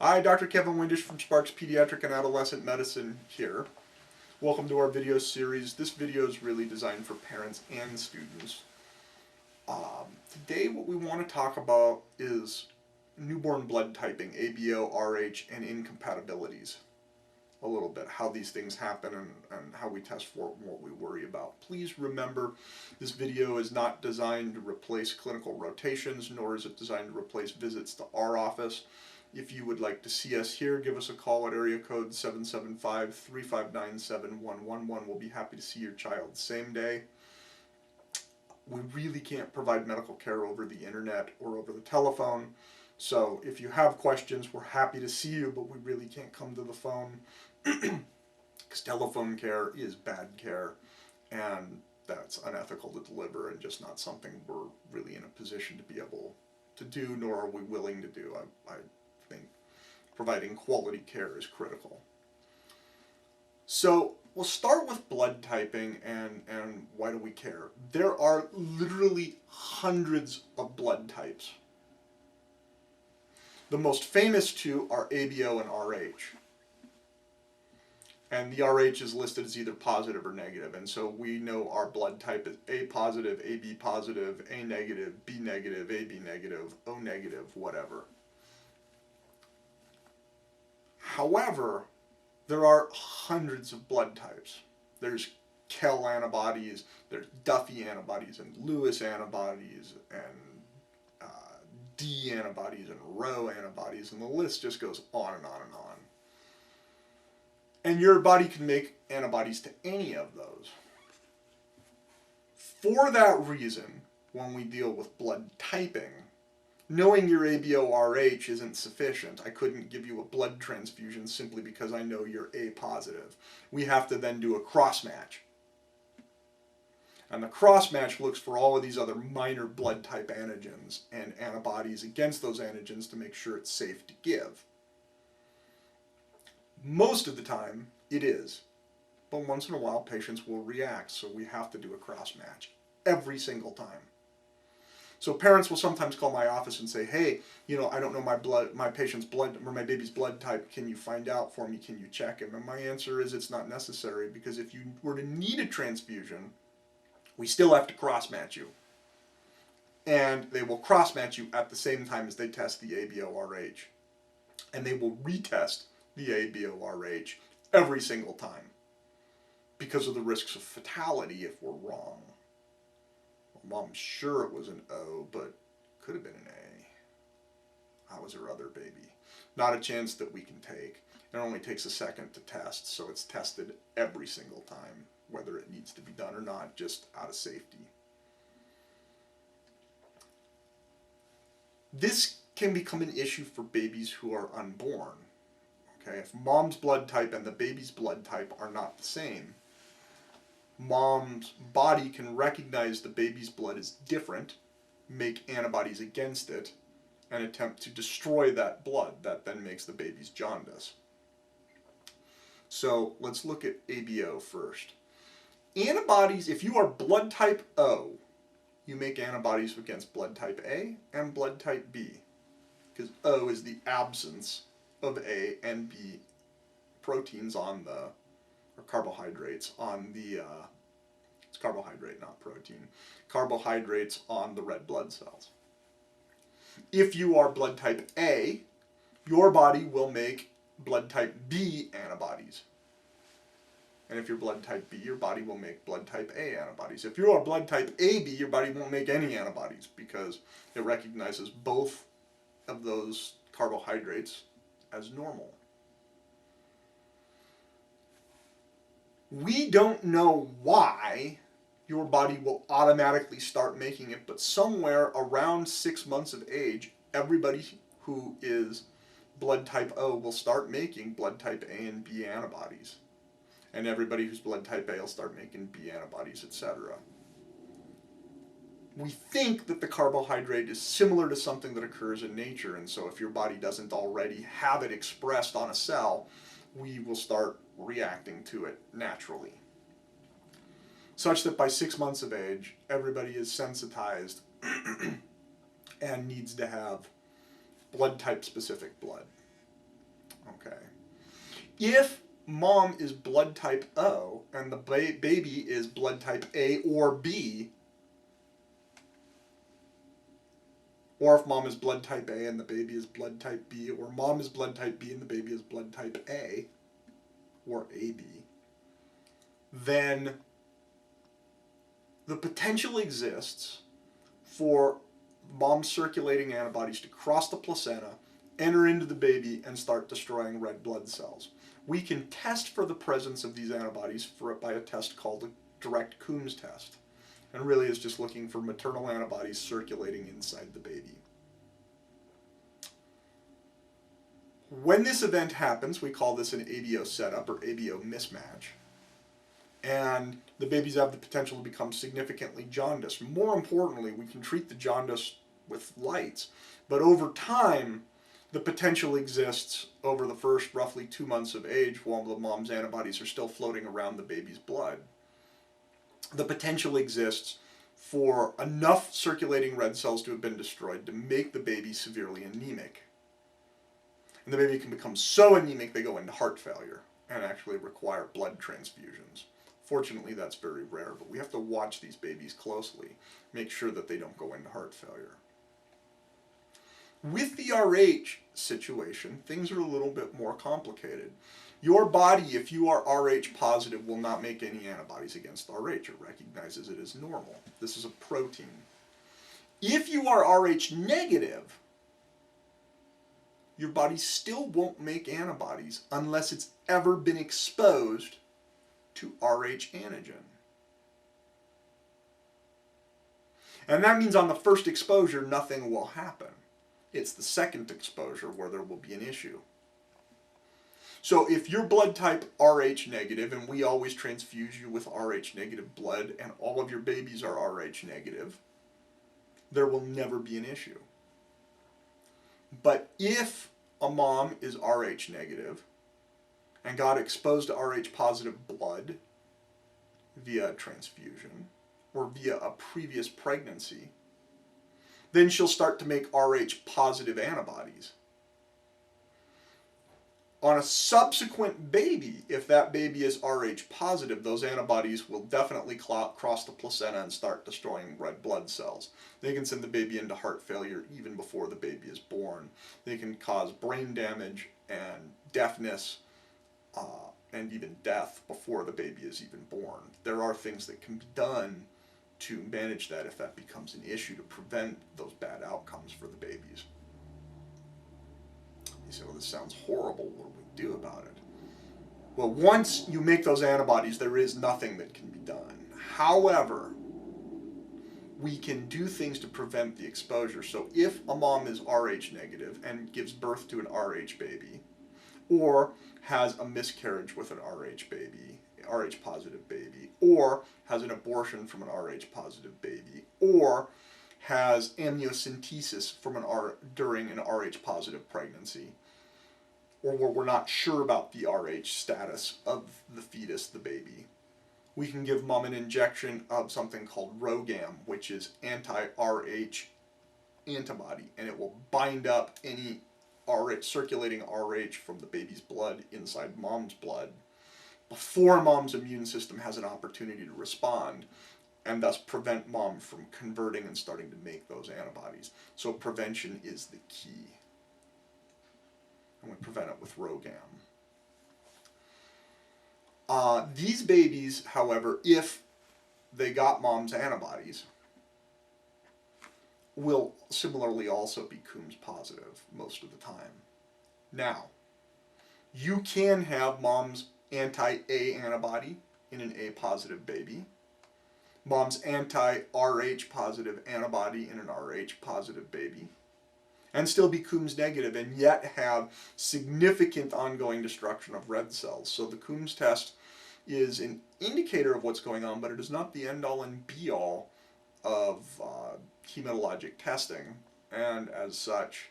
Hi, Dr. Kevin Windisch from Sparks Pediatric and Adolescent Medicine here. Welcome to our video series. This video is really designed for parents and students. Today what we want to talk about is newborn blood typing, ABO, RH, and incompatibilities. A little bit, how these things happen and how we test for it and what we worry about. Please remember, this video is not designed to replace clinical rotations, nor is it designed to replace visits to our office. If you would like to see us here, give us a call at area code 775-359-7111. We'll be happy to see your child same day. We really can't provide medical care over the internet or over the telephone. So if you have questions, we're happy to see you, but we really can't come to the phone because telephone care is bad care, and that's unethical to deliver and just not something we're really in a position to be able to do, nor are we willing to do. I think providing quality care is critical. So we'll start with blood typing and why do we care? There are literally hundreds of blood types. The most famous two are ABO and RH. And the RH is listed as either positive or negative, and so we know our blood type is A positive, AB positive, A negative, B negative, AB negative, O negative, whatever. However, there are hundreds of blood types. There's Kell antibodies, there's Duffy antibodies, and Lewis antibodies, and D antibodies, and Rho antibodies, and the list just goes on and on and on. And your body can make antibodies to any of those. For that reason, when we deal with blood typing, knowing your ABO-RH isn't sufficient. I couldn't give you a blood transfusion simply because I know you're A positive. We have to then do a cross-match. And the cross-match looks for all of these other minor blood type antigens and antibodies against those antigens to make sure it's safe to give. Most of the time, it is. But once in a while, patients will react, so we have to do a cross-match every single time. So parents will sometimes call my office and say, hey, I don't know my patient's blood or my baby's blood type. Can you find out for me? Can you check him? And my answer is it's not necessary, because if you were to need a transfusion, we still have to cross-match you. And they will cross-match you at the same time as they test the ABO-RH. And they will retest the ABO-RH every single time because of the risks of fatality if we're wrong. Mom's sure it was an O, but could have been an A. How was her other baby? Not a chance that we can take. It only takes a second to test, so it's tested every single time, whether it needs to be done or not, just out of safety. This can become an issue for babies who are unborn. Okay, if mom's blood type and the baby's blood type are not the same, mom's body can recognize the baby's blood as different, make antibodies against it, and attempt to destroy that blood. That then makes the baby's jaundice. So let's look at ABO first. Antibodies, if you are blood type O, you make antibodies against blood type A and blood type B, because O is the absence of A and B proteins on the, or carbohydrates on the, it's carbohydrate, not protein, carbohydrates on the red blood cells. If you are blood type A, your body will make blood type B antibodies. And if you're blood type B, your body will make blood type A antibodies. If you are blood type AB, your body won't make any antibodies because it recognizes both of those carbohydrates as normal. We don't know why your body will automatically start making it, but somewhere around 6 months of age, everybody who is blood type O will start making blood type A and B antibodies. And everybody who's blood type A will start making B antibodies, etc. We think that the carbohydrate is similar to something that occurs in nature, and so if your body doesn't already have it expressed on a cell, we will start reacting to it naturally. Such that by 6 months of age, everybody is sensitized and needs to have blood type specific blood. Okay. If mom is blood type O and the baby is blood type A or B, or if mom is blood type A and the baby is blood type B, or mom is blood type B and the baby is blood type A or AB, then the potential exists for mom's circulating antibodies to cross the placenta, enter into the baby, and start destroying red blood cells. We can test for the presence of these antibodies by a test called a direct coombs test. And really is just looking for maternal antibodies circulating inside the baby. When this event happens, we call this an ABO setup or ABO mismatch. And the babies have the potential to become significantly jaundiced. More importantly, we can treat the jaundice with lights. But over time, the potential exists over the first roughly 2 months of age while the mom's antibodies are still floating around the baby's blood. The potential exists for enough circulating red cells to have been destroyed to make the baby severely anemic. And the baby can become so anemic they go into heart failure and actually require blood transfusions. Fortunately, that's very rare, but we have to watch these babies closely, make sure that they don't go into heart failure. With the RH situation, things are a little bit more complicated. Your body, if you are Rh positive, will not make any antibodies against Rh. It recognizes it as normal. This is a protein. If you are Rh negative, your body still won't make antibodies unless it's ever been exposed to Rh antigen. And that means on the first exposure, nothing will happen. It's the second exposure where there will be an issue. So if you're blood type Rh negative, and we always transfuse you with Rh negative blood, and all of your babies are Rh negative, there will never be an issue. But if a mom is Rh negative and got exposed to Rh positive blood via transfusion or via a previous pregnancy, then she'll start to make Rh positive antibodies. On a subsequent baby, if that baby is Rh positive, those antibodies will definitely cross the placenta and start destroying red blood cells. They can send the baby into heart failure even before the baby is born. They can cause brain damage and deafness and even death before the baby is even born. There are things that can be done to manage that if that becomes an issue, to prevent those bad outcomes for the babies. You say, well, this sounds horrible. What do we do about it? Well, once you make those antibodies, there is nothing that can be done. However, we can do things to prevent the exposure. So if a mom is Rh negative and gives birth to an Rh baby, or has a miscarriage with an Rh baby, Rh positive baby, or has an abortion from an Rh positive baby, or has amniocentesis from during an Rh positive pregnancy, or where we're not sure about the Rh status of the fetus, the baby, we can give mom an injection of something called RhoGAM, which is anti-Rh antibody, and it will bind up any circulating Rh from the baby's blood inside mom's blood before mom's immune system has an opportunity to respond, and thus prevent mom from converting and starting to make those antibodies. So prevention is the key. And we prevent it with RhoGAM. These babies, however, if they got mom's antibodies, will similarly also be coombs positive most of the time. Now, you can have mom's anti-A antibody in an A positive baby, mom's anti-Rh positive antibody in an Rh positive baby, and still be coombs negative and yet have significant ongoing destruction of red cells. So the coombs test is an indicator of what's going on, but it is not the end-all and be-all of hematologic testing, and as such,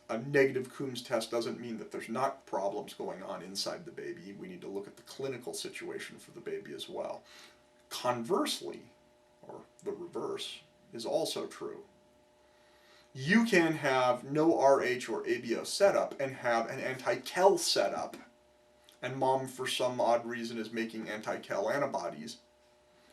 a negative Coombs test doesn't mean that there's not problems going on inside the baby. We need to look at the clinical situation for the baby as well. Conversely, or the reverse, is also true. You can have no RH or ABO setup and have an anti-kel setup, and mom for some odd reason is making anti-kel antibodies,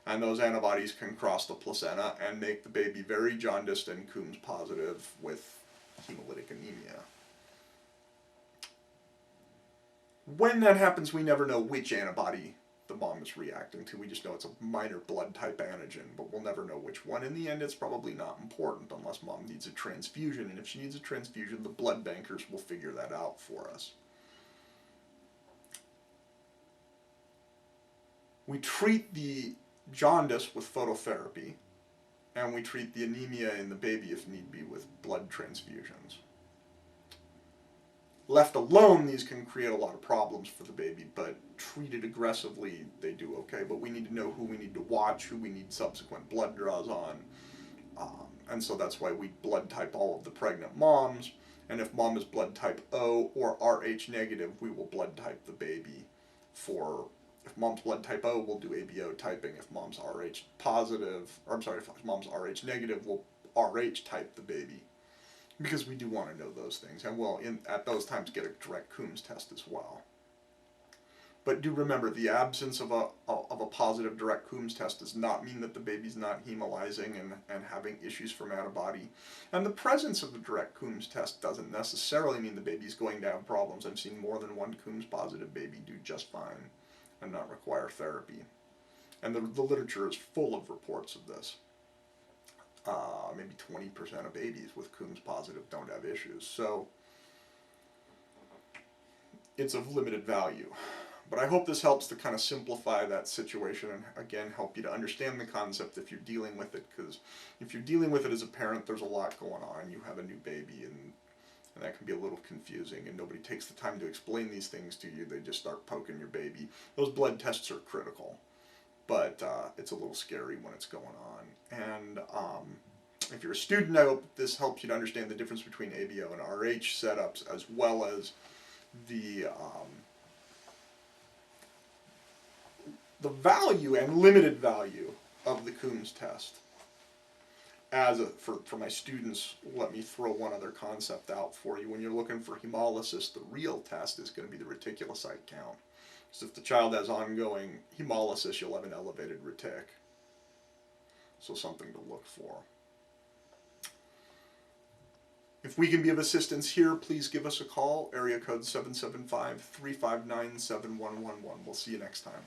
and those antibodies can cross the placenta and make the baby very jaundiced and coombs positive with hemolytic anemia. When that happens, we never know which antibody the mom is reacting to. We just know it's a minor blood type antigen, but we'll never know which one. In the end, it's probably not important unless mom needs a transfusion, and if she needs a transfusion, the blood bankers will figure that out for us. We treat the jaundice with phototherapy, and we treat the anemia in the baby, if need be, with blood transfusions. Left alone, these can create a lot of problems for the baby, but treated aggressively, they do okay. But we need to know who we need to watch, who we need subsequent blood draws on, and so that's why we blood type all of the pregnant moms, and if mom is blood type O or Rh negative, we will blood type the baby for, if mom's blood type O, we'll do ABO typing. If mom's Rh positive, or I'm sorry, if mom's Rh negative, we'll Rh type the baby, because we do want to know those things, and we'll, at those times, get a direct coombs test as well. But do remember, the absence of a positive direct coombs test does not mean that the baby's not hemolyzing and having issues from antibody. And the presence of a direct coombs test doesn't necessarily mean the baby's going to have problems. I've seen more than one coombs positive baby do just fine and not require therapy. And the literature is full of reports of this. Maybe 20% of babies with coombs positive don't have issues. So it's of limited value. But I hope this helps to kind of simplify that situation and, again, help you to understand the concept if you're dealing with it. Because if you're dealing with it as a parent, there's a lot going on. You have a new baby, and that can be a little confusing, and nobody takes the time to explain these things to you. They just start poking your baby. Those blood tests are critical, but it's a little scary when it's going on. And if you're a student, I hope this helps you to understand the difference between ABO and RH setups, as well as the value and limited value of the coombs test. For my students, let me throw one other concept out for you. When you're looking for hemolysis, the real test is going to be the reticulocyte count. So if the child has ongoing hemolysis, you'll have an elevated retic. So something to look for. If we can be of assistance here, please give us a call. Area code 775-359-7111. We'll see you next time.